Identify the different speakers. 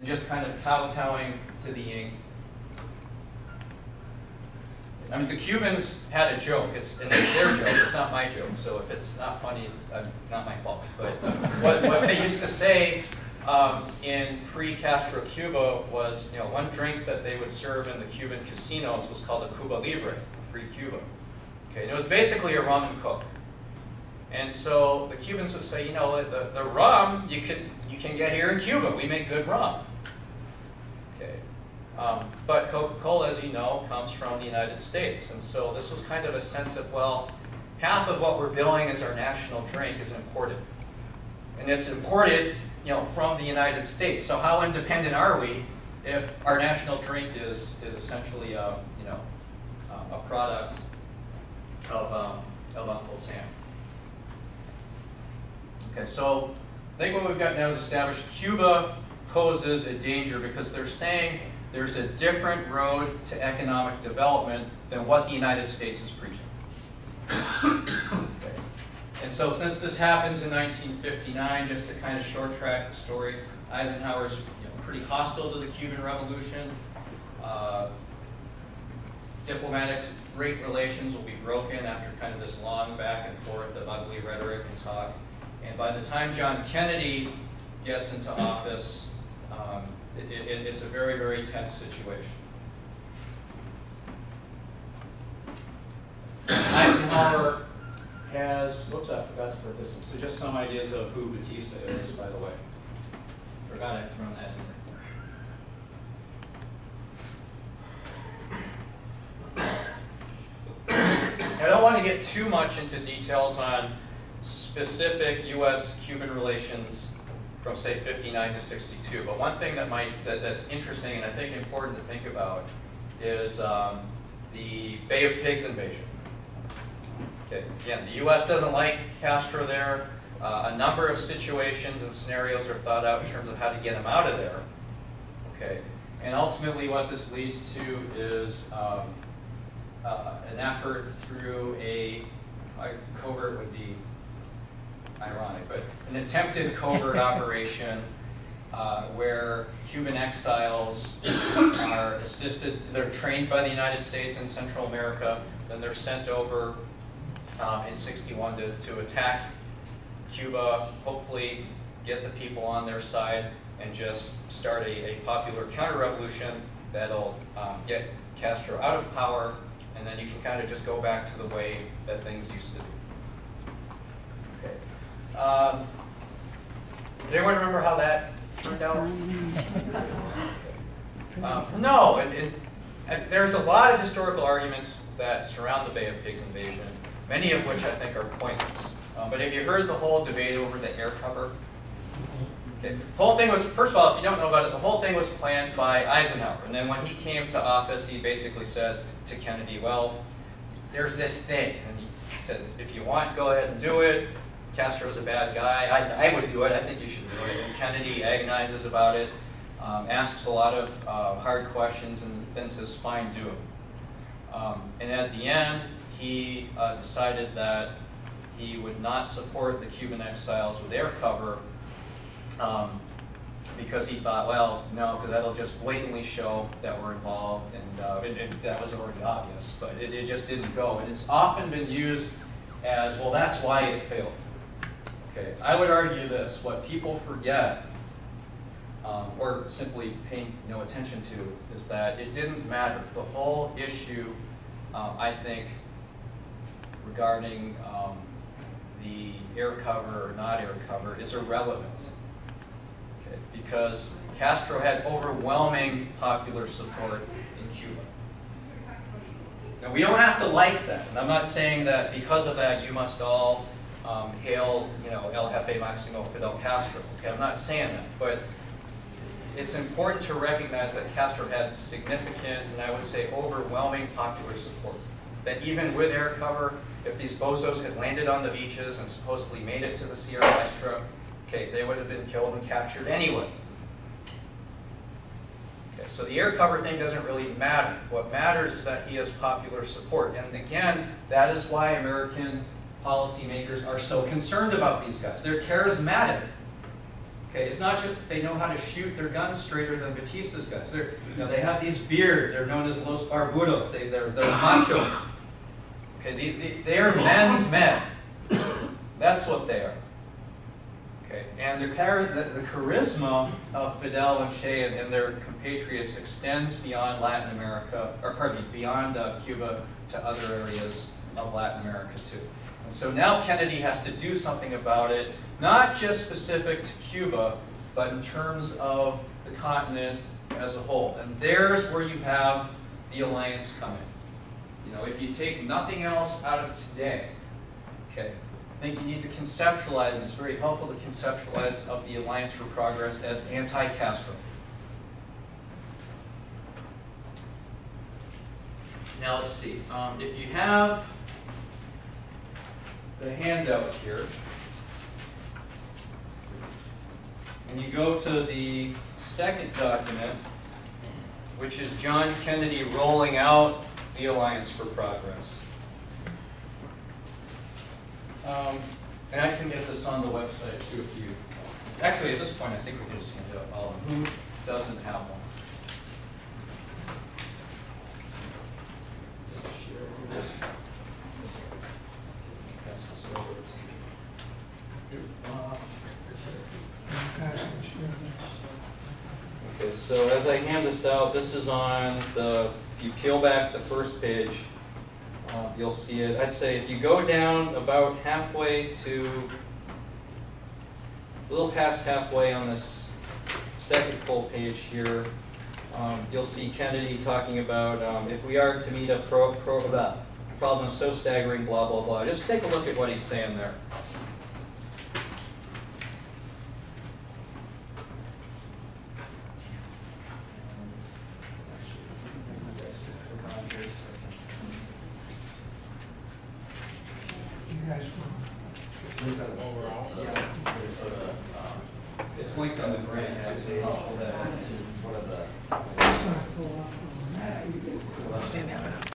Speaker 1: just kind of kowtowing to the ink. I mean, the Cubans had a joke, and it's their joke, it's not my joke, so if it's not funny, not my fault. But what they used to say in pre-Castro Cuba was, one drink that they would serve in the Cuban casinos was called a Cuba Libre, free Cuba. Okay, and it was basically a rum and coke. And so the Cubans would say, the rum you can get here in Cuba. We make good rum. Okay, but Coca-Cola, as you know, comes from the United States, and so this was kind of a sense of, well, half of what we're billing as our national drink is imported, and it's imported, from the United States. So how independent are we if our national drink is essentially, a product of Uncle Sam? Okay, so I think what we've got now is established Cuba poses a danger because they're saying there's a different road to economic development than what the United States is preaching. Okay. And so since this happens in 1959, just to kind of short track the story, Eisenhower's pretty hostile to the Cuban Revolution. Diplomatic relations will be broken after kind of this long back and forth of ugly rhetoric and talk. And by the time John Kennedy gets into office, it's a very, very tense situation. Eisenhower has, whoops, I forgot to put this in. So just some ideas of who Batista is, by the way. Forgot I'd thrown that in there. I don't want to get too much into details on specific U.S.-Cuban relations from, say, 59 to 62. But one thing that's interesting and I think important to think about is the Bay of Pigs invasion. Okay. Again, the U.S. doesn't like Castro there. A number of situations and scenarios are thought out in terms of how to get him out of there. Okay. And ultimately what this leads to is an effort through a covert would be ironic, but an attempted covert operation where Cuban exiles are assisted, they're trained by the United States in Central America, then they're sent over in 61 to attack Cuba, hopefully get the people on their side and just start a popular counter-revolution that'll get Castro out of power, and then you can kind of just go back to the way that things used to be. Okay. Does anyone remember how that turned out? No, and there's a lot of historical arguments that surround the Bay of Pigs invasion, many of which I think are pointless. But have you heard the whole debate over the air cover? Okay. The whole thing was, first of all, if you don't know about it, the whole thing was planned by Eisenhower. And then when he came to office, he basically said to Kennedy, well, there's this thing. And he said, if you want, go ahead and do it. Castro's a bad guy. I would do it. I think you should do it. And Kennedy agonizes about it, asks a lot of hard questions, and then says, fine, do it. And at the end, he decided that he would not support the Cuban exiles with air cover because he thought, well, no, because that'll just blatantly show that we're involved, and that was already obvious, but it just didn't go. And it's often been used as, well, that's why it failed. Okay, I would argue this, what people forget, or simply pay no attention to, is that it didn't matter. The whole issue, I think, regarding the air cover or not air cover is irrelevant. Okay, because Castro had overwhelming popular support in Cuba. Now, we don't have to like that, and I'm not saying that because of that you must all hail, El Jefe Maximo Fidel Castro. Okay, I'm not saying that, but it's important to recognize that Castro had significant, and I would say overwhelming popular support. That even with air cover, if these bozos had landed on the beaches and supposedly made it to the Sierra Maestra, okay, they would have been killed and captured anyway. Okay, so the air cover thing doesn't really matter. What matters is that he has popular support. And again, that is why American policymakers are so concerned about these guys. They're charismatic. Okay, it's not just that they know how to shoot their guns straighter than Batista's guns. They have these beards. They're known as los barbudos. They're macho. Okay, they are men's men. That's what they are. Okay, and the charisma of Fidel and Che and their compatriots extends beyond Latin America, or pardon me, beyond Cuba to other areas of Latin America too. And so now Kennedy has to do something about it, not just specific to Cuba, but in terms of the continent as a whole. And there's where you have the alliance come in. If you take nothing else out of today, okay, I think you need to conceptualize, and it's very helpful to conceptualize of the Alliance for Progress as anti-Castro. Now let's see. If you have the handout here, and you go to the second document, which is John Kennedy rolling out the Alliance for Progress. And I can get this on the website too if you... Actually, at this point, I think we can just hand it out all of them. Who doesn't have one? Pass this over to you. Okay, so as I hand this out, this is on the... If you peel back the first page, you'll see it. I'd say if you go down about halfway to, a little past halfway on this second full page here, you'll see Kennedy talking about if we are to meet a problem so staggering, blah, blah, blah. Just take a look at what he's saying there. It's linked on the grant.